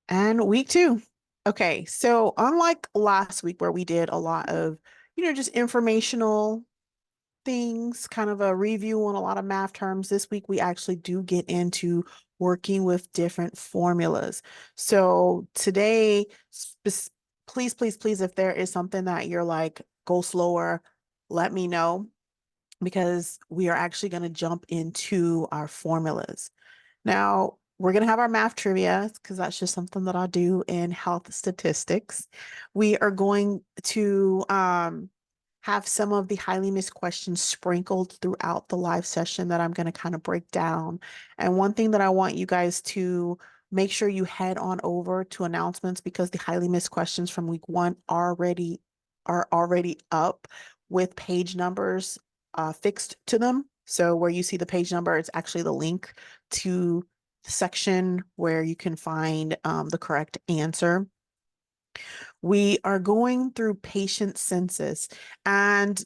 And week two. Okay, so unlike last week where we did a lot of, just informational things, kind of a review on a lot of math terms, this week we actually do get into working with different formulas. So today, please, please, please, if there is something that you're like, go slower, let me know because we are actually going to jump into our formulas. Now, we're going to have our math trivia because that's just something that I do in health statistics. We are going to have some of the highly missed questions sprinkled throughout the live session that I'm going to kind of break down. And one thing that I want you guys to make sure you head on over to announcements because the highly missed questions from week one are already up with page numbers fixed to them. So where you see the page number, it's actually the link to the section where you can find the correct answer. We are going through patient census. And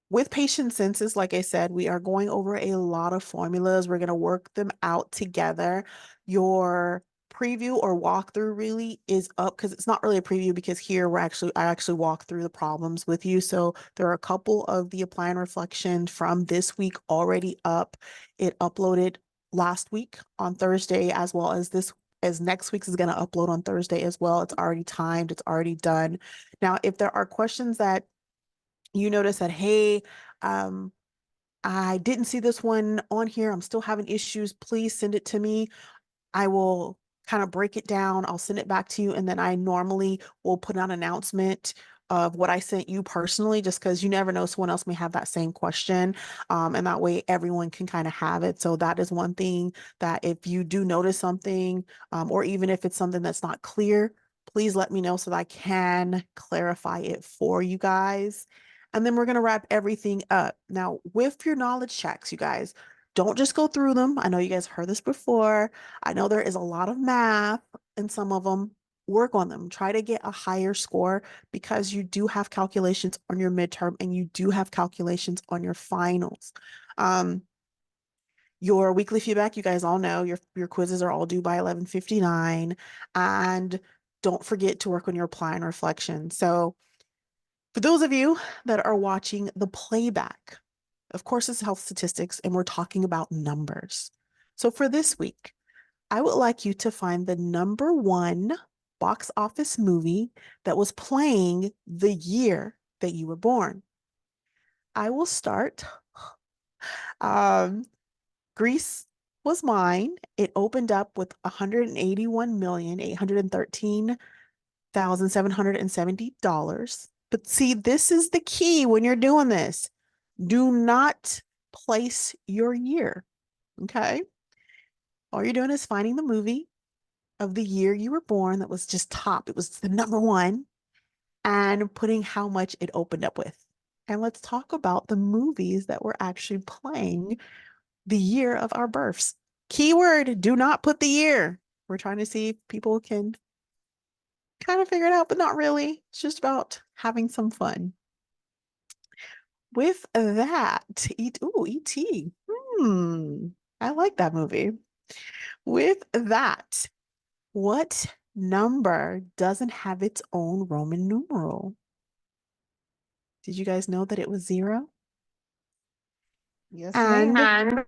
with patient census, like I said, we are going over a lot of formulas. We're going to work them out together. Your preview or walkthrough really is up because it's not really a preview because here I actually walk through the problems with you. So there are a couple of the apply and reflection from this week already up. It uploaded last week on Thursday as well as next week's is going to upload on Thursday as well. It's already timed, it's already done. Now, if there are questions that you notice that, hey, um, I didn't see this one on here. I'm still having issues. Please send it to me. I will kind of break it down. I'll send it back to you. And then I normally will put out an announcement of what I sent you personally, just because you never know, someone else may have that same question. And that way everyone can kind of have it. So that is one thing that if you do notice something, or even if it's something that's not clear, please let me know so that I can clarify it for you guys. And then we're going to wrap everything up. Now, with your knowledge checks, you guys, don't just go through them. I know you guys heard this before. I know there is a lot of math in some of them. Work on them. Try to get a higher score because you do have calculations on your midterm and you do have calculations on your finals. Um, your weekly feedback, you guys all know your quizzes are all due by 11:59. And don't forget to work on your apply and reflection. So for those of you that are watching the playback, of course, it's health statistics and we're talking about numbers. So for this week, I would like you to find the number one box office movie that was playing the year that you were born. I will start. Um, Greece was mine. It opened up with 181,813,770. But see, this is the key when you're doing this. Do not place your year. Okay. All you're doing is finding the movie of the year you were born that was just top. It was the number one and putting how much it opened up with. And let's talk about the movies that were actually playing the year of our births. Keyword, do not put the year. We're trying to see if people can kind of figure it out, but not really. It's just about having some fun. With that, E.T. I like that movie. With that, what number doesn't have its own Roman numeral? Did you guys know that it was zero? Yes, And ma'am.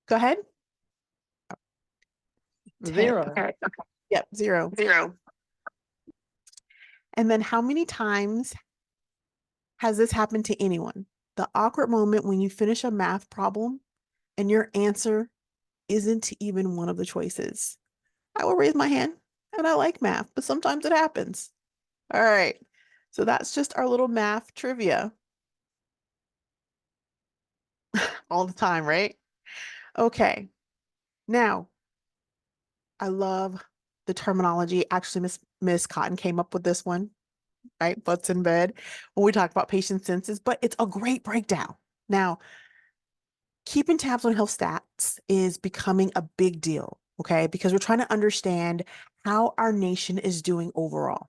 go ahead. Zero. Okay. Yep, zero. And then how many times has this happened to anyone? The awkward moment when you finish a math problem and your answer isn't even one of the choices. I will raise my hand and I like math, but sometimes it happens. All right. So that's just our little math trivia all the time, right? Okay. Now, I love the terminology. Actually, Miss Cotton came up with this one, right? Butts in bed when we talk about patient census, but it's a great breakdown. Now, keeping tabs on health stats is becoming a big deal, okay? Because we're trying to understand how our nation is doing overall.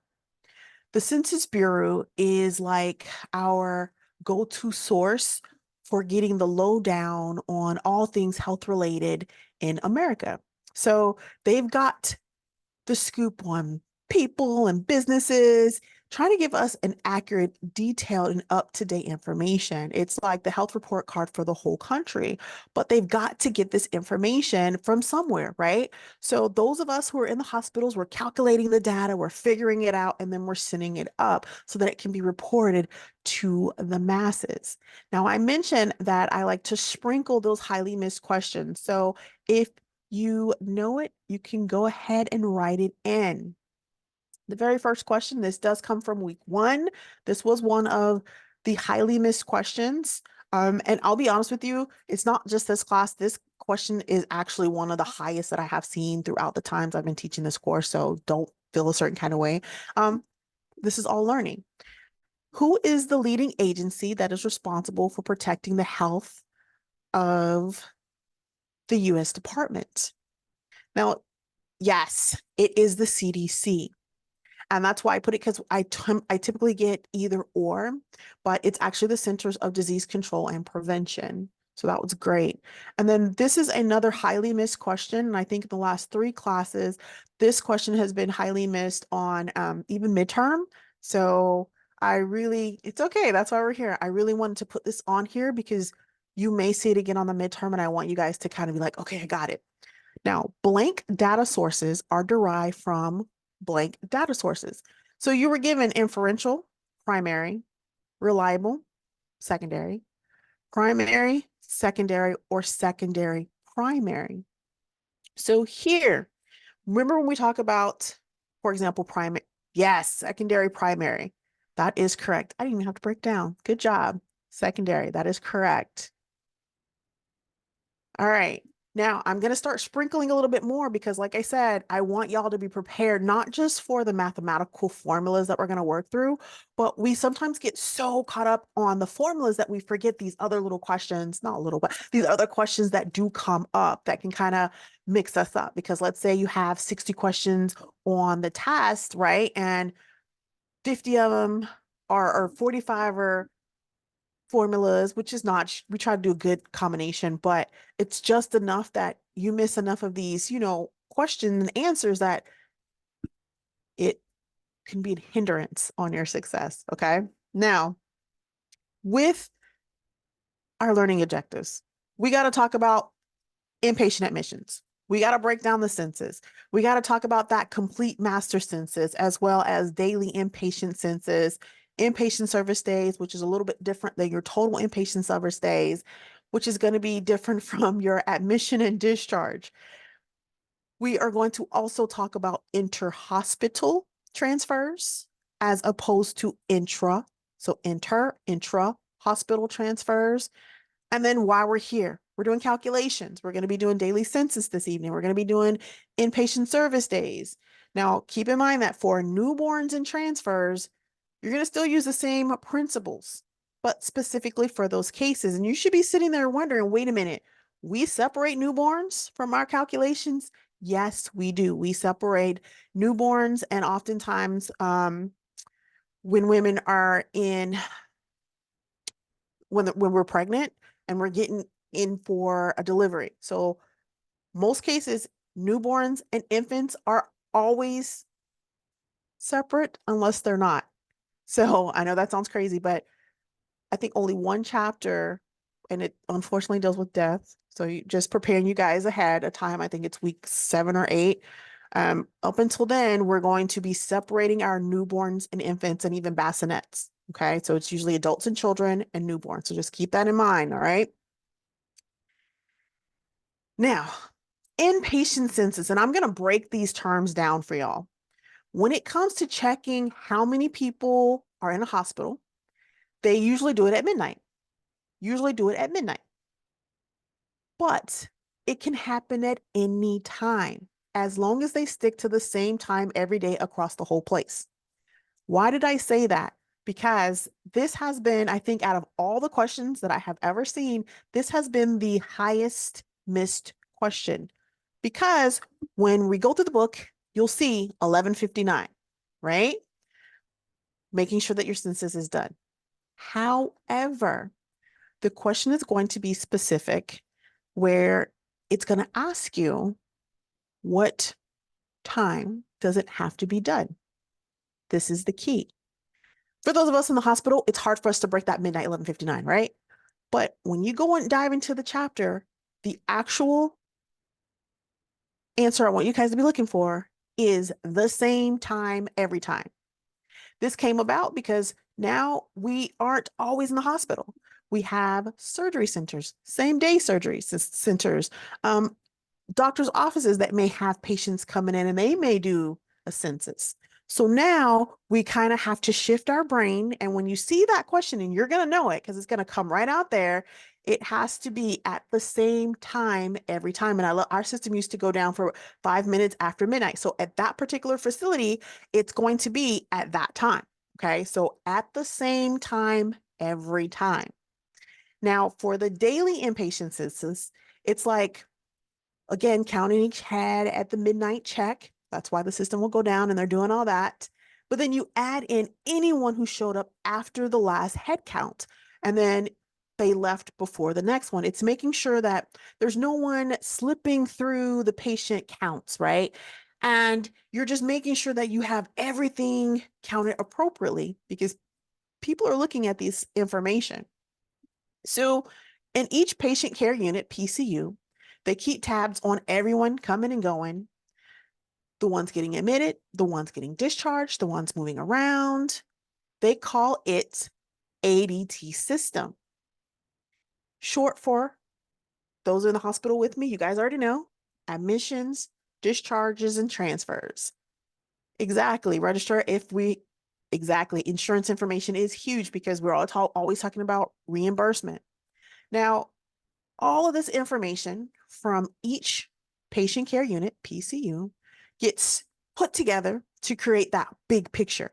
The Census Bureau is like our go-to source for getting the lowdown on all things health related in America. So they've got the scoop on people and businesses, trying to give us an accurate, detailed, and up-to-date information. It's like the health report card for the whole country, but they've got to get this information from somewhere, right? So those of us who are in the hospitals, we're calculating the data, we're figuring it out, and then we're sending it up so that it can be reported to the masses. Now, I mentioned that I like to sprinkle those highly missed questions. So if you know it, you can go ahead and write it in. The very first question, this does come from week 1. This was one of the highly missed questions. And I'll be honest with you, it's not just this class. This question is actually one of the highest that I have seen throughout the times I've been teaching this course. So don't feel a certain kind of way. This is all learning. Who is the leading agency that is responsible for protecting the health of the U.S. Department? Now, yes, it is the CDC. And that's why I put it, because I typically get either or, but it's actually the Centers of Disease Control and Prevention. So that was great. And then this is another highly missed question. And I think in the last 3 classes, this question has been highly missed on even midterm. So it's okay. That's why we're here. I really wanted to put this on here because you may see it again on the midterm. And I want you guys to kind of be like, okay, I got it. Now, blank data sources are derived from blank data sources. So you were given inferential, primary, reliable, secondary, primary, secondary, or secondary primary. So here, remember when we talk about, for example, primary, yes, secondary, primary. That is correct. I didn't even have to break down. Good job. Secondary, that is correct. All right. Now I'm going to start sprinkling a little bit more because, like I said, I want y'all to be prepared, not just for the mathematical formulas that we're going to work through, but we sometimes get so caught up on the formulas that we forget these other little questions, not little, but these other questions that do come up that can kind of mix us up. Because let's say you have 60 questions on the test, right? And 50 of them or 45 are formulas, which is not, we try to do a good combination, but it's just enough that you miss enough of these, questions and answers that it can be a hindrance on your success. Okay. Now, with our learning objectives, we got to talk about inpatient admissions. We got to break down the census. We got to talk about that complete master census as well as daily inpatient census, inpatient service days, which is a little bit different than your total inpatient service days, which is going to be different from your admission and discharge. We are going to also talk about interhospital transfers as opposed to intra. So intra hospital transfers. And then while we're here, we're doing calculations. We're going to be doing daily census this evening. We're going to be doing inpatient service days. Now, keep in mind that for newborns and transfers, you're going to still use the same principles, but specifically for those cases. And you should be sitting there wondering, wait a minute, we separate newborns from our calculations? Yes, we do. We separate newborns, and oftentimes when women are in when we're pregnant and we're getting in for a delivery. So most cases, newborns and infants are always separate unless they're not. So I know that sounds crazy, but I think only one chapter, and it unfortunately deals with death. So just preparing you guys ahead of time. I think it's week 7 or 8. Up until then, we're going to be separating our newborns and infants and even bassinets. Okay, so it's usually adults and children and newborns. So just keep that in mind. All right. Now, inpatient census, and I'm going to break these terms down for y'all. When it comes to checking how many people are in a hospital, they usually do it at midnight. But it can happen at any time as long as they stick to the same time every day across the whole place. Why did I say that? Because this has been, I think, out of all the questions that I have ever seen, this has been the highest missed question. Because when we go through the book, you'll see 1159, right? Making sure that your census is done. However, the question is going to be specific where it's going to ask you what time doesn't have to be done. This is the key. For those of us in the hospital, it's hard for us to break that midnight 11:59, right? But when you go and dive into the chapter, the actual answer I want you guys to be looking for is the same time every time. This came about because now we aren't always in the hospital. We have surgery centers, same day surgery centers, doctor's offices that may have patients coming in and they may do a census. So now we kind of have to shift our brain. And when you see that question, and you're going to know it because it's going to come right out there, it has to be at the same time every time. And I love our system used to go down for 5 minutes after midnight. So at that particular facility, it's going to be at that time. Okay. So at the same time every time. Now, for the daily inpatient census, it's like, again, counting each head at the midnight check. That's why the system will go down and they're doing all that. But then you add in anyone who showed up after the last head count and then they left before the next one. It's making sure that there's no one slipping through the patient counts, right? And you're just making sure that you have everything counted appropriately because people are looking at this information. So in each patient care unit, PCU, they keep tabs on everyone coming and going, the ones getting admitted, the ones getting discharged, the ones moving around. They call it ADT system. Short for, those in the hospital with me, you guys already know, admissions, discharges, and transfers. Exactly. Register if we, exactly. Insurance information is huge because we're always talking about reimbursement. Now, all of this information from each patient care unit, PCU, gets put together to create that big picture.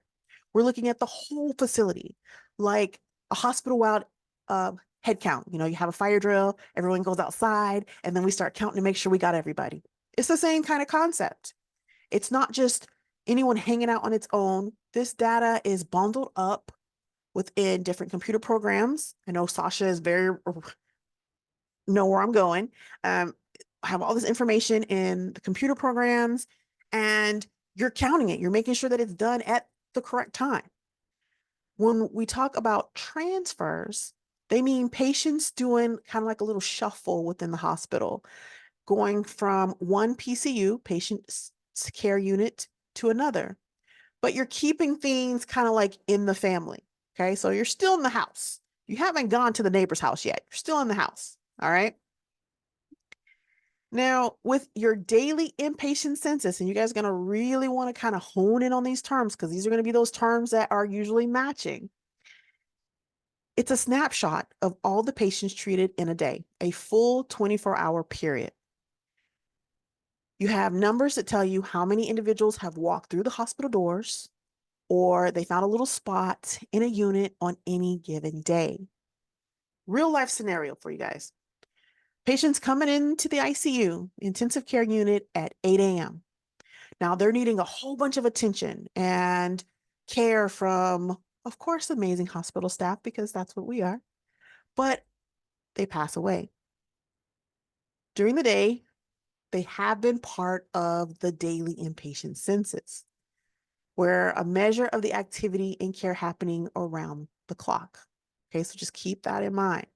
We're looking at the whole facility, like a hospital-wide head count. You know, you have a fire drill, everyone goes outside, and then we start counting to make sure we got everybody. It's the same kind of concept. It's not just anyone hanging out on its own. This data is bundled up within different computer programs. I know Sasha is very know where I'm going. I have all this information in the computer programs and you're counting it. You're making sure that it's done at the correct time. When we talk about transfers, they mean patients doing kind of like a little shuffle within the hospital, going from one PCU, patient care unit, to another. But you're keeping things kind of like in the family. Okay. So you're still in the house. You haven't gone to the neighbor's house yet. You're still in the house. All right. Now, with your daily inpatient census, and you guys are going to really want to kind of hone in on these terms because these are going to be those terms that are usually matching. It's a snapshot of all the patients treated in a day, a full 24-hour period. You have numbers that tell you how many individuals have walked through the hospital doors or they found a little spot in a unit on any given day. Real life scenario for you guys. Patients coming into the ICU, intensive care unit at 8 a.m. Now they're needing a whole bunch of attention and care from, of course, amazing hospital staff because that's what we are, but they pass away. During the day, they have been part of the daily inpatient census, where a measure of the activity and care happening around the clock. Okay, so just keep that in mind.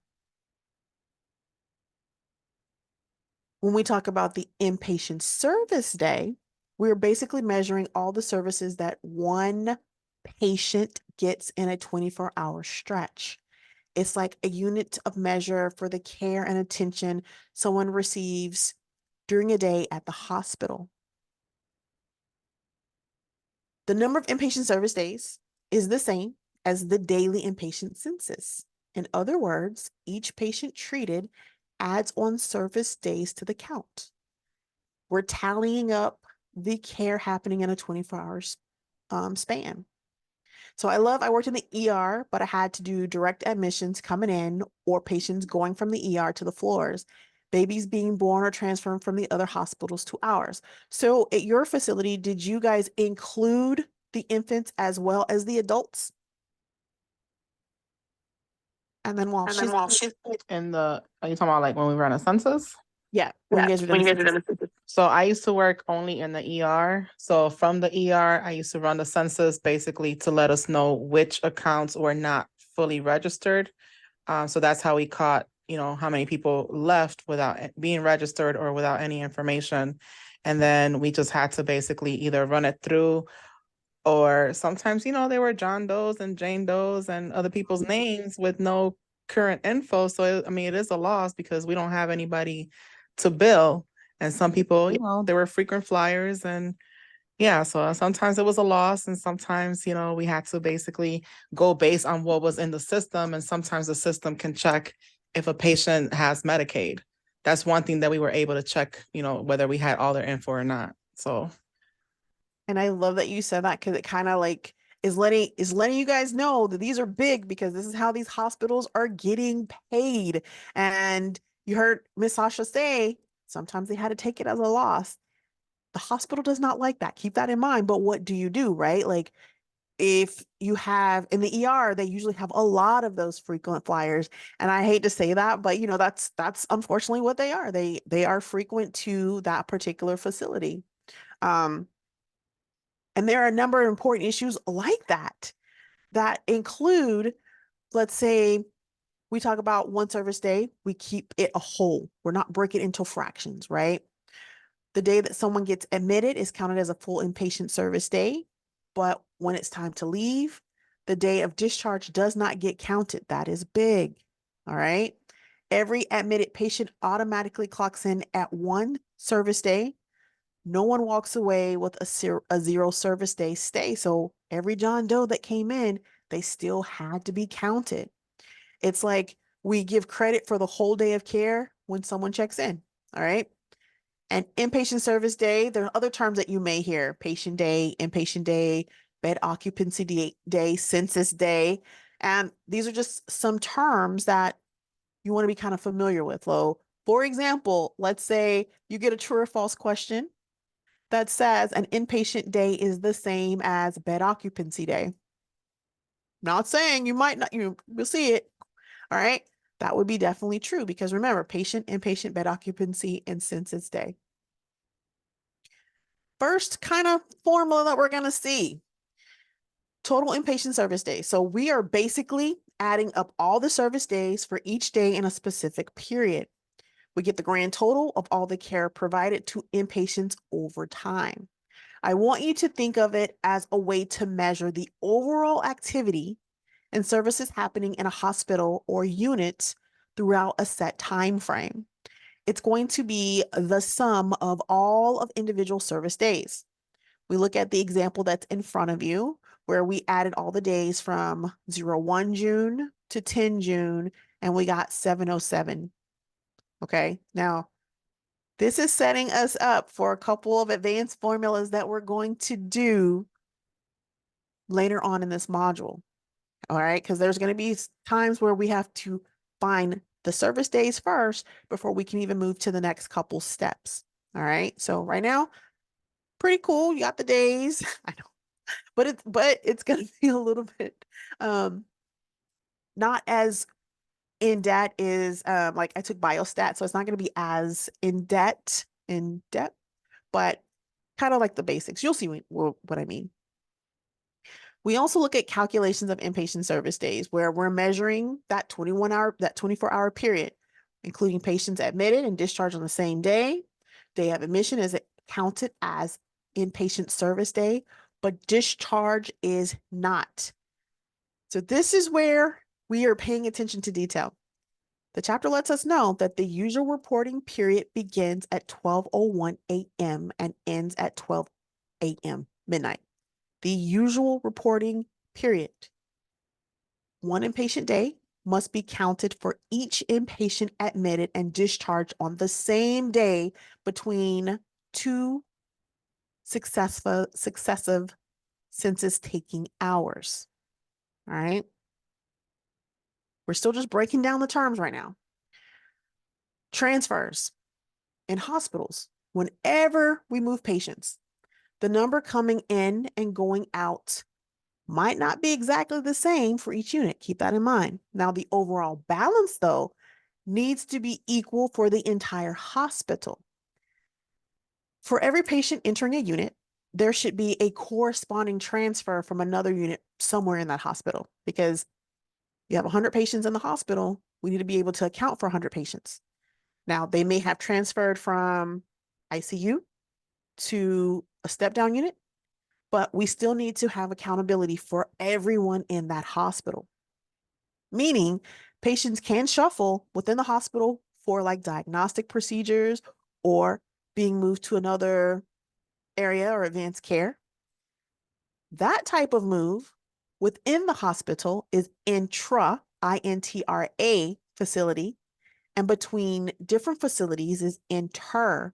When we talk about the inpatient service day, we're basically measuring all the services that one patient gets in a 24-hour stretch. It's like a unit of measure for the care and attention someone receives during a day at the hospital. The number of inpatient service days is the same as the daily inpatient census. In other words, each patient treated adds on service days to the count. We're tallying up the care happening in a 24 hours span. So I worked in the ER, but I had to do direct admissions coming in or patients going from the ER to the floors, babies being born or transferred from the other hospitals to ours. So at your facility, did you guys include the infants as well as the adults? And then while And then she's while she's in the, are you talking about like when we run a census? Yeah, when you guys are done when the you guys are census. done the census. So I used to work only in the ER. So from the ER, I used to run the census basically to let us know which accounts were not fully registered. So that's how we caught, how many people left without being registered or without any information. And then we just had to basically either run it through, or sometimes, they were John Doe's and Jane Doe's and other people's names with no current info. So, I mean, it is a loss because we don't have anybody to bill. And some people, there were frequent flyers, and yeah, so sometimes it was a loss, and sometimes, we had to basically go based on what was in the system. And sometimes the system can check if a patient has Medicaid. That's one thing that we were able to check, whether we had all their info or not. So And I love that you said that because it kind of like is letting you guys know that these are big because this is how these hospitals are getting paid. And you heard Miss Sasha say sometimes they had to take it as a loss. The hospital does not like that. Keep that in mind. But what do you do, right? Like if you have in the ER, they usually have a lot of those frequent flyers. And I hate to say that, but that's unfortunately what they are. They are frequent to that particular facility. Um, and there are a number of important issues like that include, let's say, we talk about one service day, we keep it a whole. We're not breaking it into fractions, right? The day that someone gets admitted is counted as a full inpatient service day. But when it's time to leave, the day of discharge does not get counted. That is big. All right. Every admitted patient automatically clocks in at one service day. No one walks away with a zero service day stay. So every John Doe that came in, they still had to be counted. It's like we give credit for the whole day of care when someone checks in. All right. And inpatient service day, there are other terms that you may hear: patient day, inpatient day, bed occupancy day, census day. And these are just some terms that you want to be kind of familiar with. Lo, for example, let's say you get a true or false question that says an inpatient day is the same as bed occupancy day. Not saying you might not, will see it. All right. That would be definitely true because remember, patient, inpatient, bed occupancy, and census day. First kind of formula that we're going to see: total inpatient service days. So we are basically adding up all the service days for each day in a specific period. We get the grand total of all the care provided to inpatients over time. I want you to think of it as a way to measure the overall activity and services happening in a hospital or unit throughout a set time frame. It's going to be the sum of all of individual service days. We look at the example that's in front of you, where we added all the days from 01 June to 10 June, and we got 707. Okay. Now, this is setting us up for a couple of advanced formulas that we're going to do later on in this module. All right. Because there's going to be times where we have to find the service days first before we can even move to the next couple steps. All right. So right now, pretty cool. You got the days. I know, but it's gonna be a little bit um not as in debt is like I took biostat, so it's not gonna be as in depth, but kind of like the basics. You'll see what I mean. We also look at calculations of inpatient service days where we're measuring that 24-hour period, including patients admitted and discharged on the same day. Day of admission is counted as inpatient service day, but discharge is not. So this is where we are paying attention to detail. The chapter lets us know that the usual reporting period begins at 12:01 a.m. and ends at 12 a.m. midnight. The usual reporting period. One inpatient day must be counted for each inpatient admitted and discharged on the same day between two successive census taking hours. All right. We're still just breaking down the terms right now. Transfers in hospitals. Whenever we move patients, the number coming in and going out might not be exactly the same for each unit. Keep that in mind. Now, the overall balance, though, needs to be equal for the entire hospital. For every patient entering a unit, there should be a corresponding transfer from another unit somewhere in that hospital because you have 100 patients in the hospital. We need to be able to account for 100 patients. Now, they may have transferred from ICU to a step down unit, but we still need to have accountability for everyone in that hospital, meaning patients can shuffle within the hospital for like diagnostic procedures or being moved to another area or advanced care. That type of move within the hospital is INTRA facility, and between different facilities is inter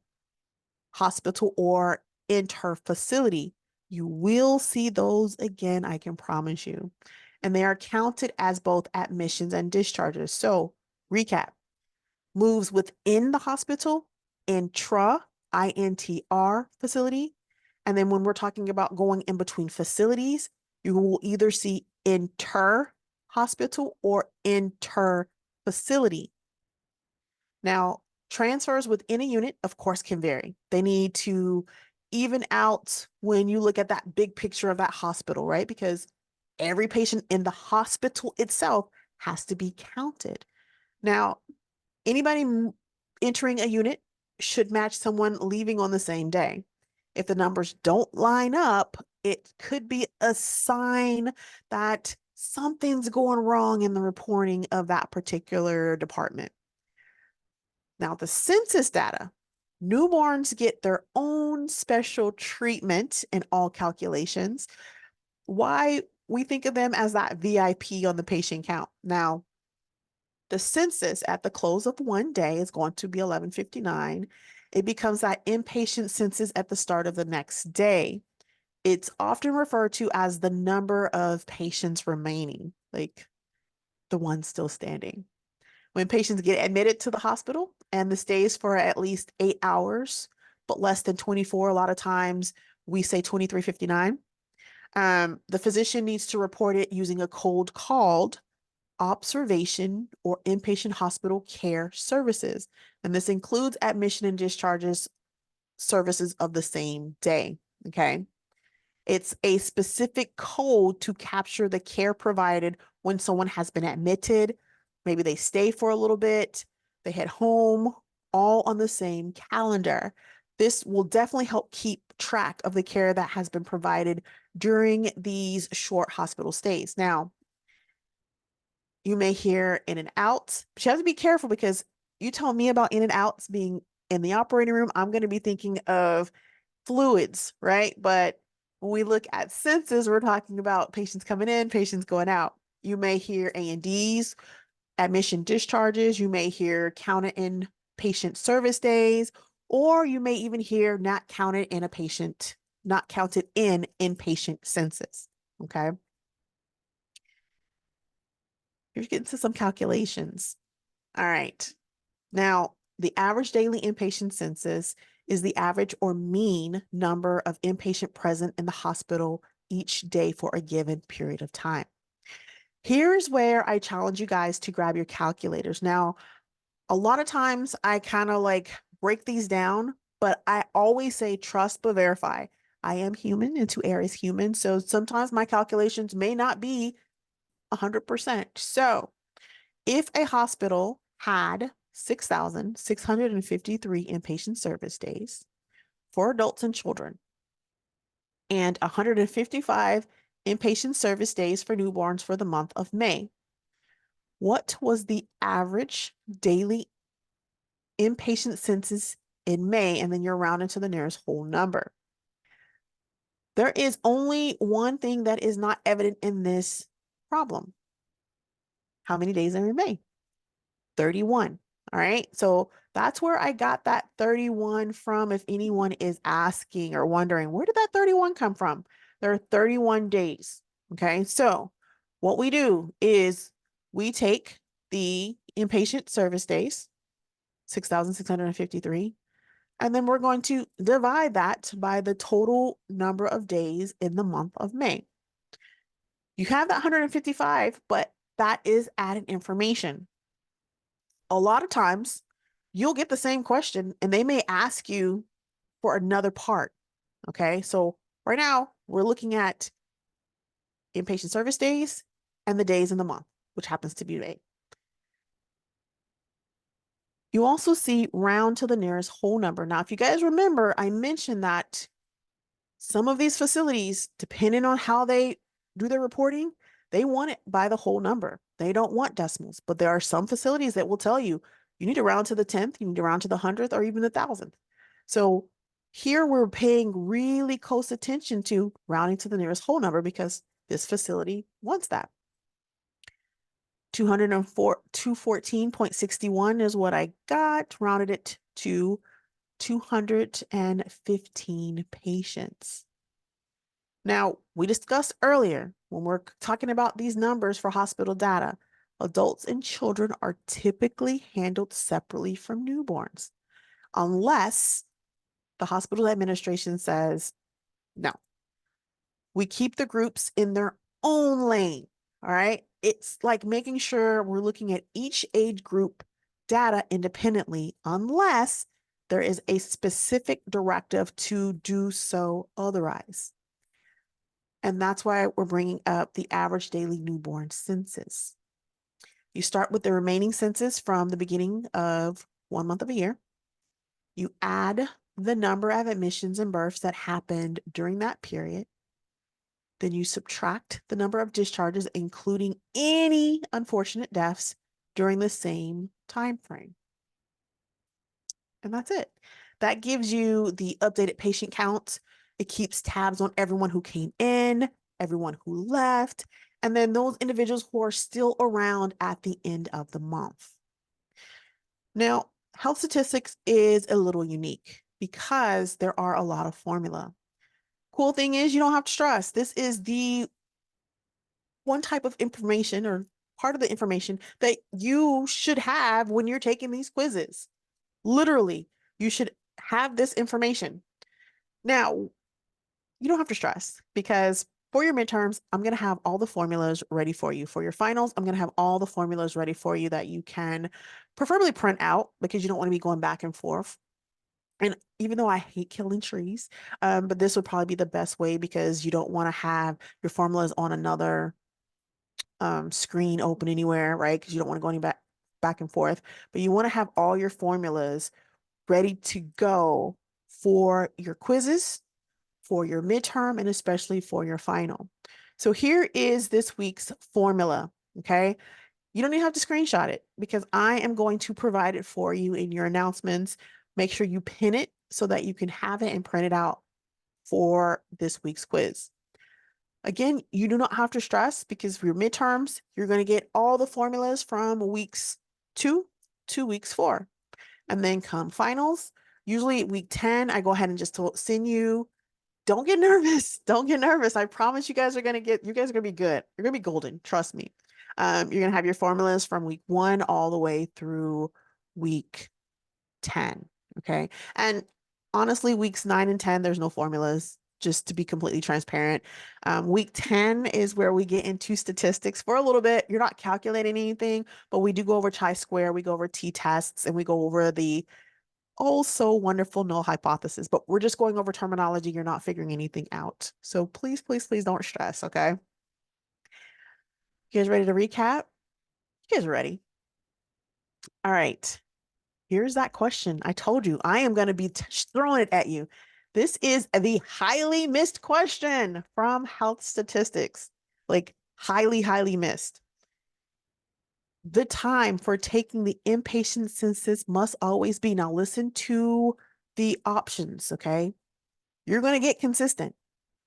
hospital or interfacility. You will see those again, I can promise you. And they are counted as both admissions and discharges. So, recap, moves within the hospital, intra, INTR facility. And then when we're talking about going in between facilities, you will either see inter hospital or inter facility. Now, transfers within a unit, of course, can vary. They need to even out when you look at that big picture of that hospital, right? Because every patient in the hospital itself has to be counted. Now, anybody entering a unit should match someone leaving on the same day. If the numbers don't line up, it could be a sign that something's going wrong in the reporting of that particular department. Now, the census data, newborns get their own special treatment in all calculations. Why we think of them as that VIP on the patient count. Now, the census at the close of one day is going to be 11:59. It becomes that inpatient census at the start of the next day. It's often referred to as the number of patients remaining, like the ones still standing. When patients get admitted to the hospital and the stays for at least 8 hours, but less than 24, a lot of times we say 23:59. The physician needs to report it using a code called observation or inpatient hospital care services. And this includes admission and discharges services of the same day. Okay. It's a specific code to capture the care provided when someone has been admitted. Maybe they stay for a little bit, they head home, all on the same calendar. This will definitely help keep track of the care that has been provided during these short hospital stays. Now, you may hear in and out, but you have to be careful because you tell me about in and outs being in the operating room, I'm going to be thinking of fluids, right? But when we look at census, we're talking about patients coming in, patients going out. You may hear A&Ds, admission discharges. You may hear counted in patient service days, or you may even hear not counted in a patient, not counted in inpatient census. Okay. You're getting to some calculations. All right. Now, the average daily inpatient census is the average or mean number of inpatient present in the hospital each day for a given period of time. Here's where I challenge you guys to grab your calculators. Now, a lot of times I kind of like break these down, but I always say trust but verify. I am human and 2 air is human. So sometimes my calculations may not be 100%. So if a hospital had 6,653 inpatient service days for adults and children and 155 inpatient service days for newborns for the month of May, what was the average daily inpatient census in May? And then you're rounding to the nearest whole number. There is only one thing that is not evident in this problem. How many days are in May? 31. All right. So that's where I got that 31 from. If anyone is asking or wondering, where did that 31 come from? There are 31 days. Okay. So what we do is we take the inpatient service days, 6,653, and then we're going to divide that by the total number of days in the month of May. You have that 155, but that is added information. a lot of times you'll get the same question and they may ask you for another part. Okay. So right now we're looking at inpatient service days and the days in the month, which happens to be May. You also see round to the nearest whole number. Now, if you guys remember, I mentioned that some of these facilities, depending on how they do their reporting, they want it by the whole number. They don't want decimals, but there are some facilities that will tell you, you need to round to the 10th, you need to round to the 100th, or even the 1000th. So here we're paying really close attention to rounding to the nearest whole number because this facility wants that. 214.61 is what I got, rounded it to 215 patients. Now, we discussed earlier when we're talking about these numbers for hospital data, adults and children are typically handled separately from newborns, unless the hospital administration says, no, we keep the groups in their own lane. All right. It's like making sure we're looking at each age group data independently, unless there is a specific directive to do so otherwise. And that's why we're bringing up the average daily newborn census. You start with the remaining census from the beginning of 1 month of a year. You add the number of admissions and births that happened during that period. Then you subtract the number of discharges, including any unfortunate deaths during the same time frame. And that's it. That gives you the updated patient counts. It keeps tabs on everyone who came in, everyone who left, and then those individuals who are still around at the end of the month. Now, health statistics is a little unique because there are a lot of formula. Cool thing is you don't have to stress. This is the one type of information or part of the information that you should have when you're taking these quizzes. Literally, you should have this information. Now, you don't have to stress because for your midterms, I'm going to have all the formulas ready for you. For your finals, I'm going to have all the formulas ready for you that you can preferably print out because you don't want to be going back and forth. And even though I hate killing trees, but this would probably be the best way because you don't want to have your formulas on another screen open anywhere, right? Because you don't want to go any back and forth, but you want to have all your formulas ready to go for your quizzes, for your midterm, and especially for your final. So here is this week's formula, okay? You don't even have to screenshot it because I am going to provide it for you in your announcements. Make sure you pin it so that you can have it and print it out for this week's quiz. Again, you do not have to stress because for your midterms, you're going to get all the formulas from weeks 2 to weeks 4. And then come finals, usually week 10, I go ahead and just send you. Don't get nervous. Don't get nervous. I promise you guys are going to be good. You're going to be golden. Trust me. You're going to have your formulas from week 1 all the way through week 10. Okay. And honestly, weeks 9 and 10, there's no formulas, just to be completely transparent. Week 10 is where we get into statistics for a little bit. You're not calculating anything, but we do go over chi-square, we go over t-tests, and we go over the also wonderful null hypothesis, but we're just going over terminology. You're not figuring anything out. So please, please, please don't stress, okay? You guys ready to recap? You guys ready? All right. Here's that question. I told you I am going to be throwing it at you. This is the highly missed question from health statistics, like highly, highly missed. The time for taking the inpatient census must always be. Now listen to the options, okay? You're going to get consistent.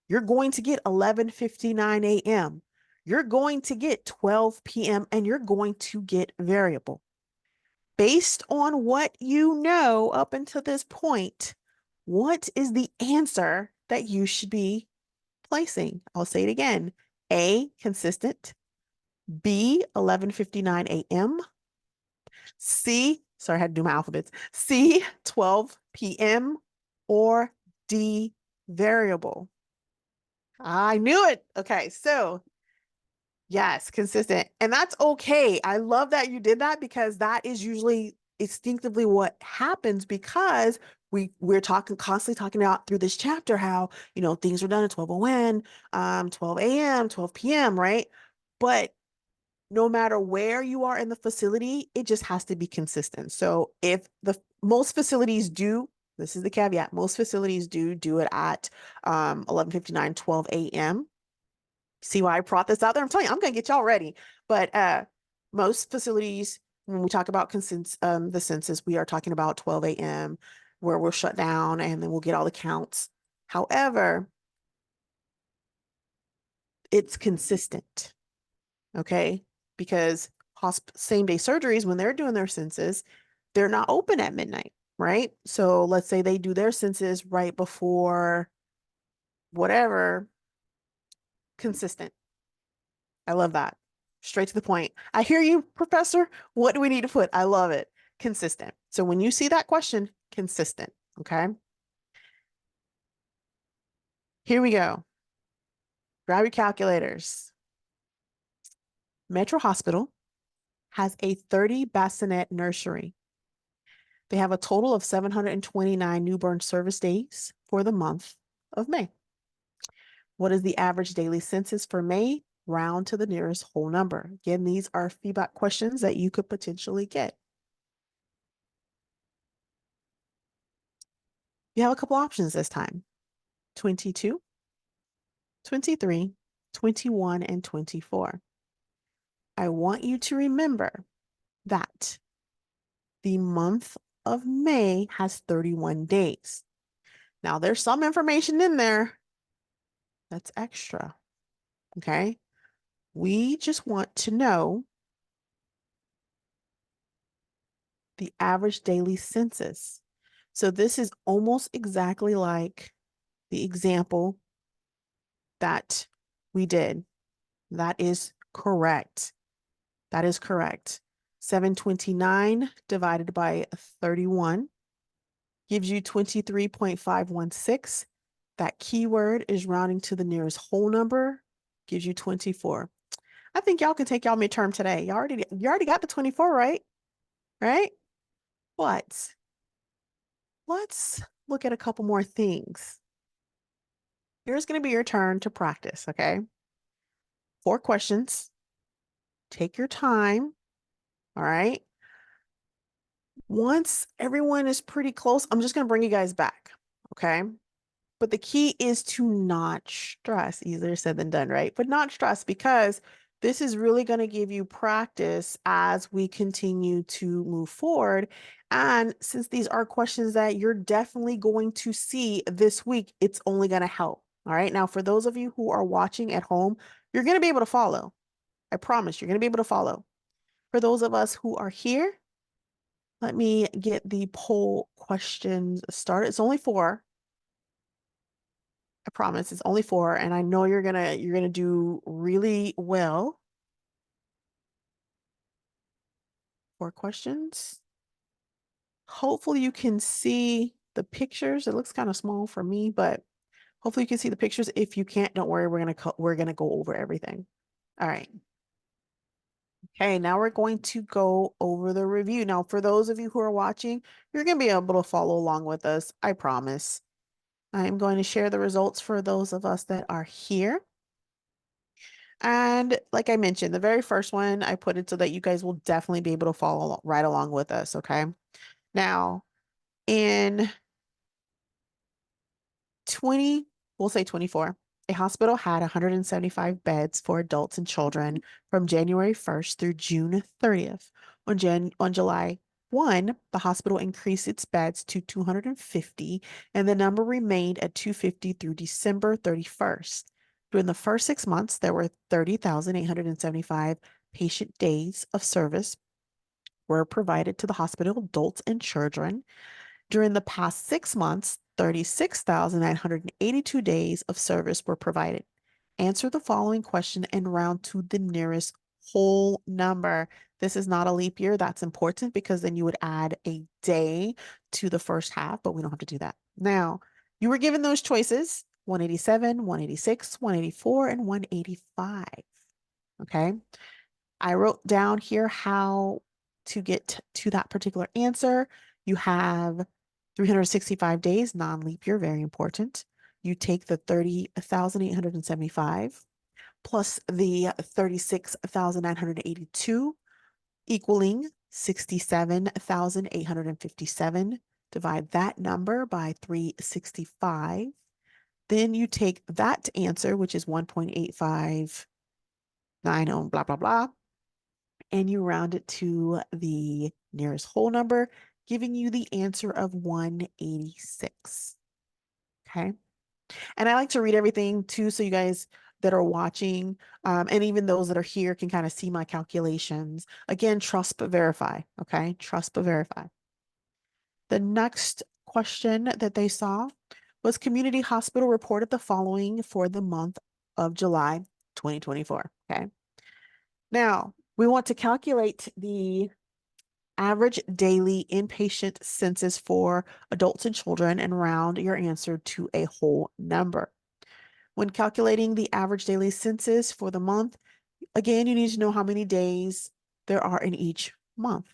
You're going to get 11:59 a.m. You're going to get 12 p.m. and you're going to get variable. Based on what you know up until this point, what is the answer that you should be placing? I'll say it again. A, consistent. B, 11:59 a.m. C, sorry, I had to do my alphabets. C, 12 p.m. or D, variable. I knew it. Okay, so Yes, consistent. And that's okay. I love that you did that because that is usually instinctively what happens because we're talking constantly talking about through this chapter how, things are done at 12 ON, 12 AM, 12 PM, right? But no matter where you are in the facility, it just has to be consistent. So if the most facilities do, this is the caveat, most facilities do it at 11:59, 12 AM. See why I brought this out there? I'm telling you, I'm gonna get y'all ready. But most facilities, when we talk about the census, we are talking about 12 AM where we'll shut down and then we'll get all the counts. However, it's consistent, okay? Because same day surgeries, when they're doing their census, they're not open at midnight, right? So let's say they do their census right before whatever, consistent. I love that. Straight to the point. I hear you, professor. What do we need to put? I love it. Consistent. So when you see that question, consistent. Okay. Here we go. Grab your calculators. Metro Hospital has a 30 bassinet nursery. They have a total of 729 newborn service days for the month of May. What is the average daily census for May? Round to the nearest whole number. Again, these are feedback questions that you could potentially get. You have a couple options this time. 22, 23, 21, and 24. I want you to remember that the month of May has 31 days. Now, there's some information in there that's extra, okay? We just want to know the average daily census. So this is almost exactly like the example that we did. That is correct. That is correct. 729 divided by 31 gives you 23.516. That keyword is rounding to the nearest whole number, gives you 24. I think y'all can take y'all midterm today. You already got the 24, right? Right? But let's look at a couple more things. Here's going to be your turn to practice, okay? 4 questions. Take your time, all right? Once everyone is pretty close, I'm just going to bring you guys back, okay? But the key is to not stress. Easier said than done, right? But not stress because this is really going to give you practice as we continue to move forward. And since these are questions that you're definitely going to see this week, it's only going to help. All right. Now, for those of you who are watching at home, you're going to be able to follow. I promise you're going to be able to follow. For those of us who are here, let me get the poll questions started. It's only 4. I promise it's only 4, and I know you're gonna do really well. 4 questions. Hopefully you can see the pictures. It looks kind of small for me, but hopefully you can see the pictures. If you can't, don't worry. We're gonna go over everything. All right. Okay, now we're going to go over the review. Now, for those of you who are watching, you're gonna be able to follow along with us. I promise. I'm going to share the results for those of us that are here. And like I mentioned, the very first one, I put it so that you guys will definitely be able to follow right along with us, okay? Now, in we'll say 24, a hospital had 175 beds for adults and children from January 1st through June 30th. On July 1, the hospital increased its beds to 250, and the number remained at 250 through December 31st. During the first 6 months, there were 30,875 patient days of service were provided to the hospital, adults and children. During the past 6 months, 36,982 days of service were provided. Answer the following question and round to the nearest whole number. This is not a leap year. That's important because then you would add a day to the first half, but we don't have to do that. Now, you were given those choices 187, 186, 184, and 185. Okay. I wrote down here how to get to that particular answer. You have 365 days, non-leap year, very important. You take the 30,875 plus the 36,982, equaling 67,857. Divide that number by 365. Then you take that answer, which is 1.8590, blah, blah, blah, and you round it to the nearest whole number, giving you the answer of 186. Okay. And I like to read everything too, so you guys that are watching, and even those that are here can kind of see my calculations. Again, trust but verify. Okay. Trust but verify. The next question that they saw was community hospital reported the following for the month of July 2024. Okay. Now, we want to calculate the average daily inpatient census for adults and children and round your answer to a whole number. When calculating the average daily census for the month, again, you need to know how many days there are in each month.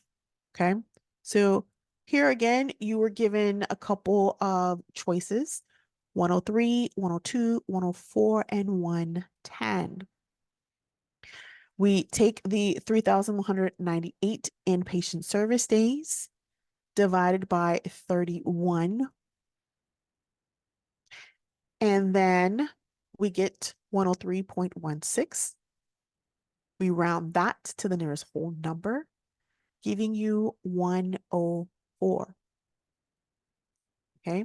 Okay. So here again, you were given a couple of choices: 103, 102, 104, and 110. We take the 3,198 inpatient service days divided by 31, and then we get 103.16. We round that to the nearest whole number, giving you 104. Okay.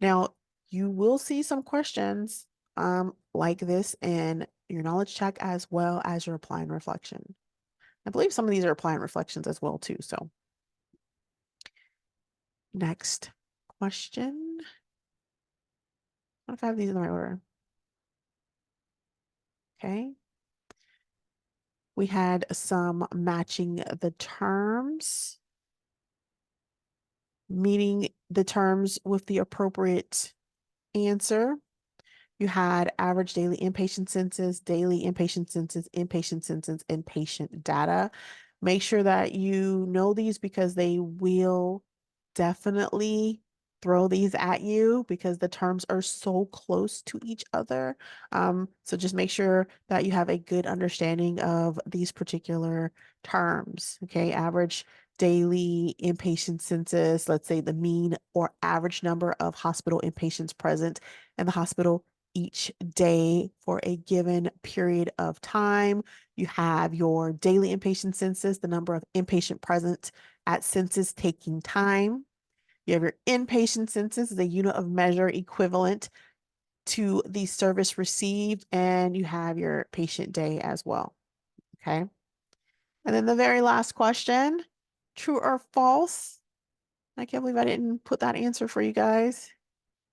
Now, you will see some questions like this in your knowledge check as well as your apply and reflection. I believe some of these are apply and reflections as well too. So next question. What if I have these in the right order? Okay. We had some matching the terms, meaning the terms with the appropriate answer. You had average daily inpatient census, daily inpatient census, inpatient data. Make sure that you know these because they will definitely throw these at you because the terms are so close to each other. So just make sure that you have a good understanding of these particular terms. Okay, average daily inpatient census, let's say the mean or average number of hospital inpatients present in the hospital each day for a given period of time. You have your daily inpatient census, the number of inpatient present at census taking time. You have your inpatient census, the unit of measure equivalent to the service received, and you have your patient day as well. Okay. And then the very last question, true or false? I can't believe I didn't put that answer for you guys.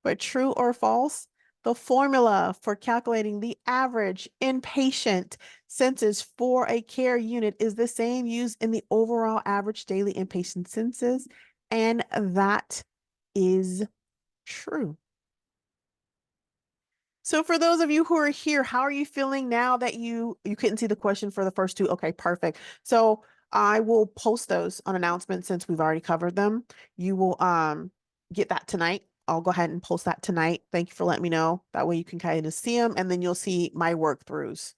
But true or false, the formula for calculating the average inpatient census for a care unit is the same used in the overall average daily inpatient census, and that is true. So for those of you who are here, how are you feeling now that you couldn't see the question for the first two? Okay, perfect. So I will post those on announcements since we've already covered them. You will get that tonight. I'll go ahead and post that tonight. Thank you for letting me know. That way you can kind of see them and then you'll see my work throughs.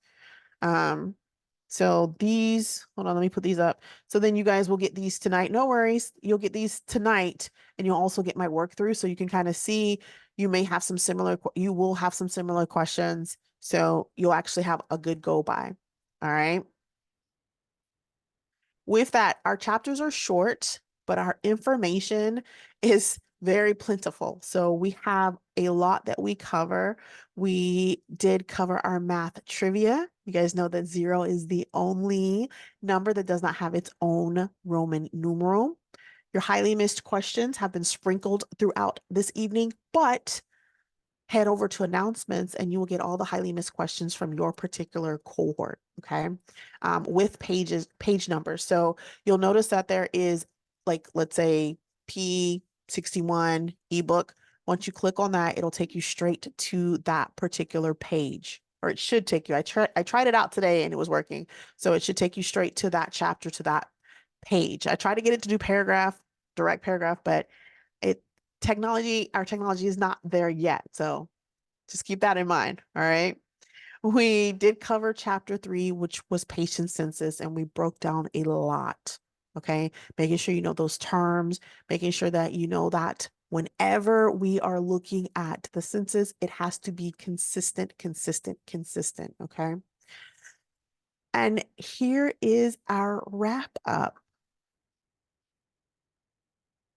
Um, so these, hold on, let me put these up. So then you guys will get these tonight. No worries. You'll get these tonight and you'll also get my work through so you can kind of see you may have some similar, you will have some similar questions. So you'll actually have a good go by. All right. With that, our chapters are short, but our information is very plentiful. So we have a lot that we cover. We did cover our math trivia. You guys know that 0 is the only number that does not have its own Roman numeral. Your highly missed questions have been sprinkled throughout this evening, but head over to announcements and you will get all the highly missed questions from your particular cohort, okay? With page numbers. So you'll notice that there is, like, let's say P61 ebook. Once you click on that, it'll take you straight to that particular page, or it should take you. I tried it out today and it was working. So it should take you straight to that chapter, to that page. I tried to get it to do paragraph, direct paragraph, but it our technology is not there yet. So just keep that in mind. All right. We did cover chapter 3, which was patient census, and we broke down a lot. Okay. Making sure you know those terms, making sure that you know that whenever we are looking at the census, it has to be consistent, consistent, consistent. Okay. And here is our wrap up.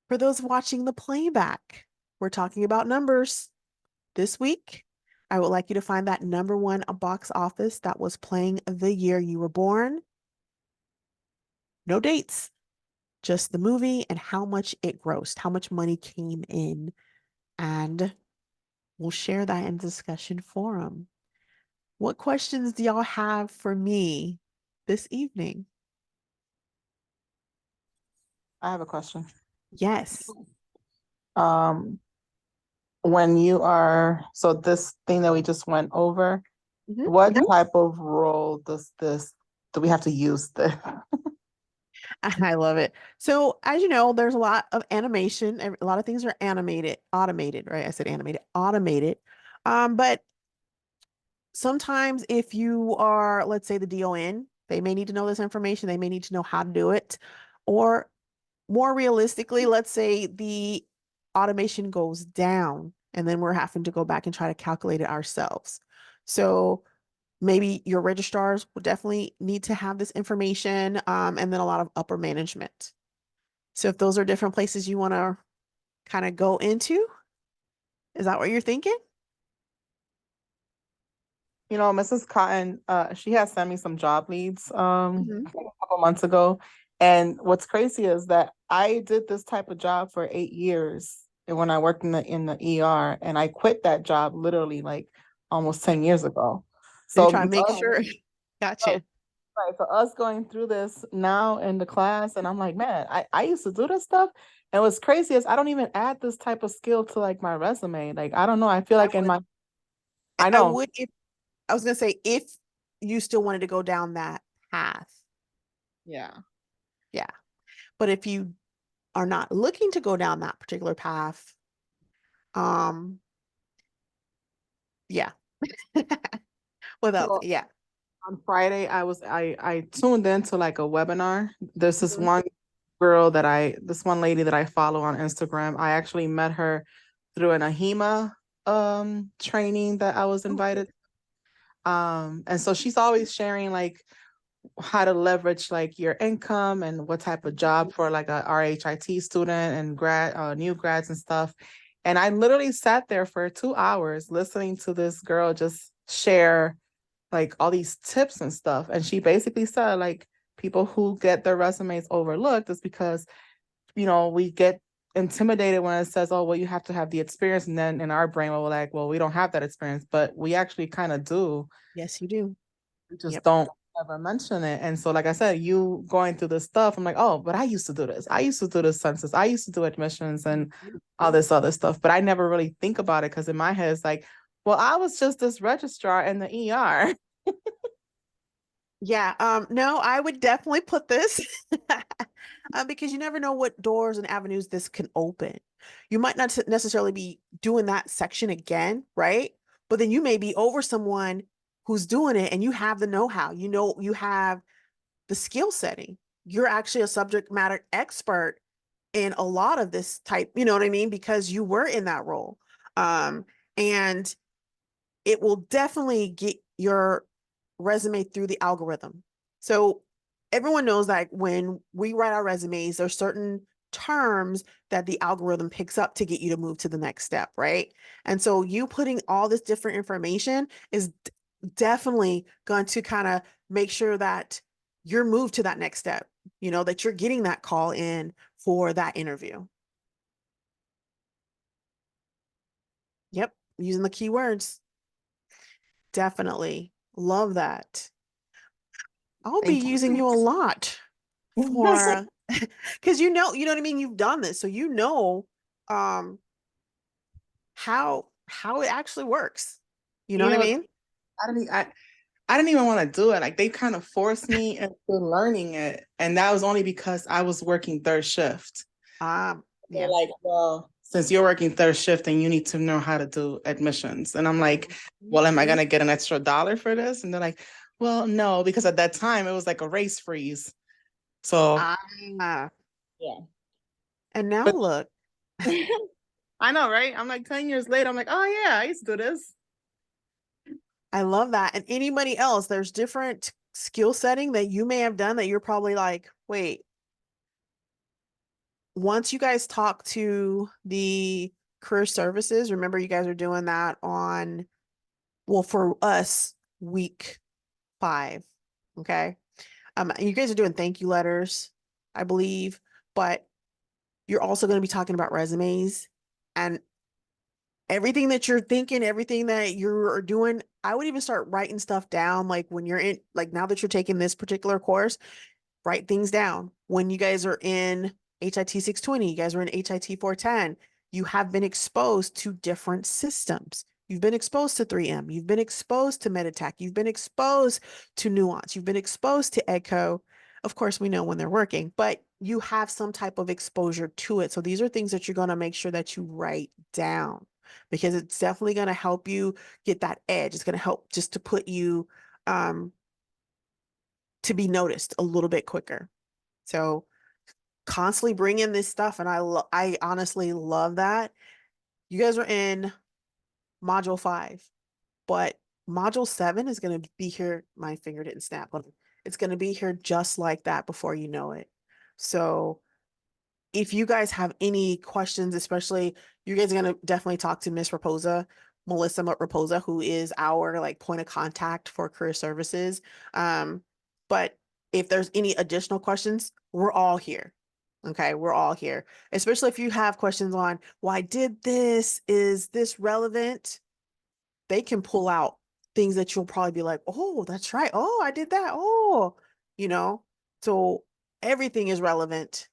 For those watching the playback, we're talking about numbers. This week, I would like you to find that number one box office that was playing the year you were born. No dates, just the movie and how much it grossed, how much money came in. And we'll share that in discussion forum. What questions do y'all have for me this evening? I have a question. Yes. Um, when you are, so this thing that we just went over, Mhm. what type of role do we have to use this? I love it. So, as you know, there's a lot of animation. A lot of things are animated, automated, right? I said animated, automated. But sometimes if you are, let's say the DON, they may need to know this information. They may need to know how to do it. Or more realistically, let's say the automation goes down and then we're having to go back and try to calculate it ourselves. So maybe your registrars will definitely need to have this information, and then a lot of upper management. So if those are different places you want to kind of go into, is that what you're thinking? You know, Mrs. Cotton, she has sent me some job leads Mhm. a couple months ago. And what's crazy is that I did this type of job for 8 years and when I worked in the ER, and I quit that job literally like almost 10 years ago. So you're So trying to make sure. Gotcha. right, right. So us going through this now in the class, and I'm like, man, I used to do this stuff. And what's crazy is I don't even add this type of skill to like my resume. Like, I don't know. I feel I like in would, my, I I know. would if I was gonna say if you still wanted to go down that path. Yeah. Yeah. But if you are not looking to go down that particular path, um, yeah. Without, So yeah. on Friday, I tuned into like a webinar. There's Mhm. this one lady that I follow on Instagram. I actually met her through an AHIMA training that I was Oh, invited. And so she's always sharing like how to leverage like your income and what type of job for like a RHIT student and new grads and stuff. And I literally sat there for 2 hours listening to this girl just share like all these tips and stuff. And she basically said like people who get their resumes overlooked is because, we get intimidated when it says, oh, well, you have to have the experience. And then in our brain, we're like, well, we don't have that experience, but we actually kind of do. yes, you do. We just Yep. don't ever mention it. And so, like I said, you going through this stuff, I'm like, oh, but I used to do this. I used to do the census. I used to do admissions and all this other stuff. But I never really think about it because in my head, it's like, well, I was just this registrar in the ER. Yeah, no, I would definitely put this because you never know what doors and avenues this can open. You might not necessarily be doing that section again, right? But then you may be over someone who's doing it and you have the know-how. You know, you have the skill setting. You're actually a subject matter expert in a lot of this type, you know what I mean? Because you were in that role. And it will definitely get your resume through the algorithm. So everyone knows that when we write our resumes, there's certain terms that the algorithm picks up to get you to move to the next step, right? And so you putting all this different information is definitely going to kind of make sure that you're moved to that next step, that you're getting that call in for that interview. Yep, using the keywords. Definitely. Love that. I'll be Thank you. using you a lot for because you know what I mean? You've done this, so you know um how it actually works. You know You what I know, mean? I didn't, I, I didn't even want to do it. Like they kind of forced me into learning it. And that was only because I was working third shift. They're Yeah. like, well, since you're working third shift, then you need to know how to do admissions. And I'm like, well, am I Mhm. gonna get an extra dollar for this? And they're like, well, no, because at that time it was like a race freeze. So Ah, yeah. and now But look, I know, right? I'm like 10 years later, I'm like, oh yeah, I used to do this. I love that. And anybody else, there's different skill setting that you may have done that you're probably like, wait, once you guys talk to the career services, remember you guys are doing that on, well, for us, week 5. Okay. You guys are doing thank you letters, I believe, but you're also going to be talking about resumes and everything that you're thinking, everything that you're doing. I would even start writing stuff down. Like when you're in, like now that you're taking this particular course, write things down. When you guys are in HIT 620, you guys are in HIT 410, you have been exposed to different systems. You've been exposed to 3M. You've been exposed to Meditech. You've been exposed to Nuance. You've been exposed to ECHO. Of course, we know when they're working, but you have some type of exposure to it. So these are things that you're going to make sure that you write down because it's definitely going to help you get that edge. It's going to help just to put you um, to be noticed a little bit quicker. So constantly bring in this stuff, and I honestly love that. You guys are in module 5, but module 7 is going to be here. My finger didn't snap. It's going to be here just like that before you know it. So if you guys have any questions, especially you guys are going to definitely talk to Miss Raposa, Melissa Raposa, who is our like point of contact for career services. But if there's any additional questions, we're all here. Okay, we're all here. Especially if you have questions on why did this, is this relevant? They can pull out things that you'll probably be like, oh, that's right. Oh, I did that. Oh, you know, so everything is relevant.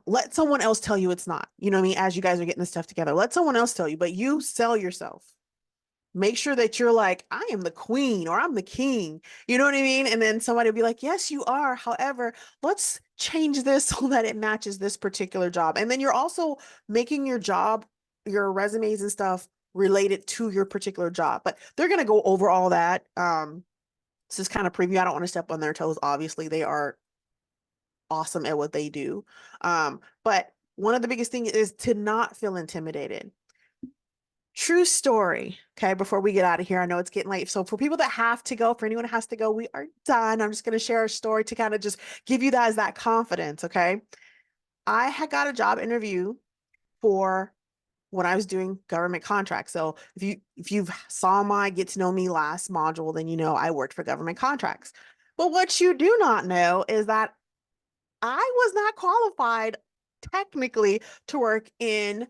Let someone else tell you it's not. You know what I mean? As you guys are getting this stuff together, let someone else tell you, but you sell yourself. Make sure that you're like, I am the queen or I'm the king. You know what I mean? And then somebody will be like, yes, you are. However, let's change this so that it matches this particular job. And then you're also making your job, your resumes and stuff related to your particular job. But they're going to go over all that. This is kind of preview. I don't want to step on their toes. Obviously, they are awesome at what they do. But one of the biggest things is to not feel intimidated. True story. Okay, before we get out of here, I know it's getting late. So for people that have to go, for anyone who has to go, we are done. I'm just going to share a story to kind of just give you guys that confidence. Okay, I had got a job interview for when I was doing government contracts. So if you've saw my get to know me last module, then you know I worked for government contracts. But what you do not know is that I was not qualified technically to work in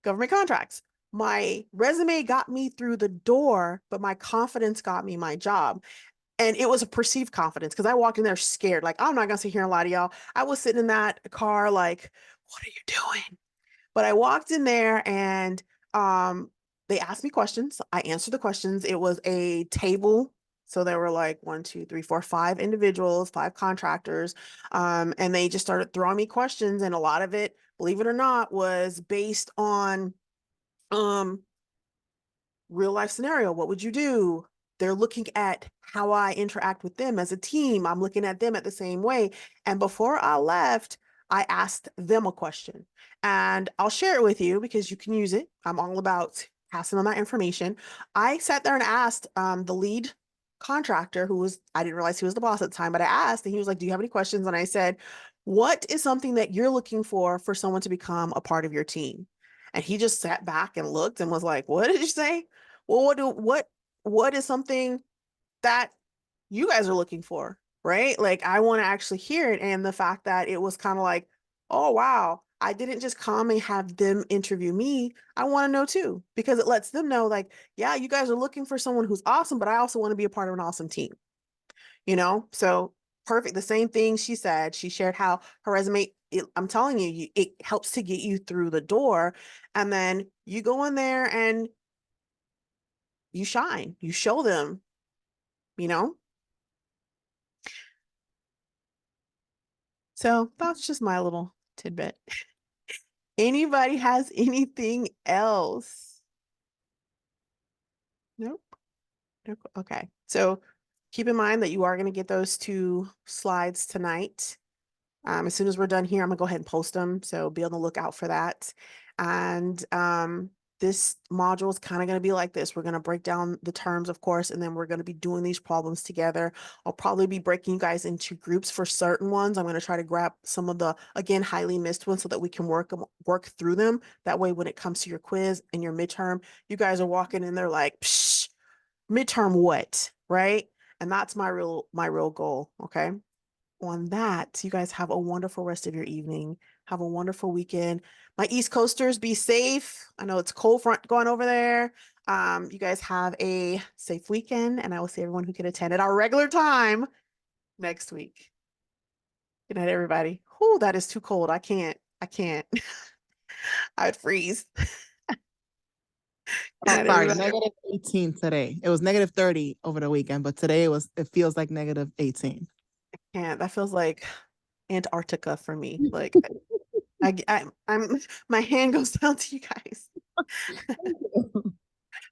government contracts. My resume got me through the door, but my confidence got me my job. And it was a perceived confidence because I walked in there scared. Like, I'm not going to sit here and lie to y'all. I was sitting in that car, like, what are you doing? But I walked in there and they asked me questions. I answered the questions. It was a table. So there were like 1, 2, 3, 4, 5 individuals, 5 contractors. And they just started throwing me questions. And a lot of it, believe it or not, was based on um real life scenario. What would you do? They're looking at how I interact with them as a team. I'm looking at them at the same way. And before I left, I asked them a question. And I'll share it with you because you can use it. I'm all about passing on that information. I sat there and asked the lead contractor, who was, I didn't realize he was the boss at the time, but I asked, and he was like, do you have any questions? And I said, what is something that you're looking for someone to become a part of your team? And he just sat back and looked and was like, what did you say? Well, what is something that you guys are looking for, right? Like I want to actually hear it. And the fact that it was kind of like, oh wow, I didn't just come and have them interview me. I want to know too, because it lets them know, like, yeah, you guys are looking for someone who's awesome, but I also want to be a part of an awesome team, you know? So perfect. The same thing she said. She shared how her resume, I'm telling it helps to get you through the door. And then you go in there and you shine, you show them, you know? So that's just my little tidbit. Anybody has anything else? Nope. Nope. Okay. So keep in mind that you are going to get those two slides tonight. As soon as we're done here, I'm gonna go ahead and post them. So be on the lookout for that. And this module is kind of going to be like this. We're going to break down the terms, of course, and then we're going to be doing these problems together. I'll probably be breaking you guys into groups for certain ones. I'm going to try to grab some of the, again, highly missed ones so that we can work through them. That way, when it comes to your quiz and your midterm, you guys are walking in there like, psh, midterm what, right? And that's my real goal. Okay. On that, you guys have a wonderful rest of your evening. Have a wonderful weekend. My East Coasters, be safe. I know it's cold front going over there. You guys have a safe weekend, and I will see everyone who can attend at our regular time next week. Good night, everybody. Whew, that is too cold. I can't. I can't. I'd freeze. Good Oh, night, sorry, everybody. -18 today. It was -30 over the weekend, but today it feels like -18. Can't. That feels like Antarctica for me. Like I'm my hand goes down to you guys.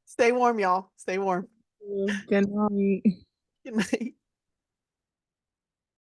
Stay warm, y'all. Stay warm. Good night. Good night.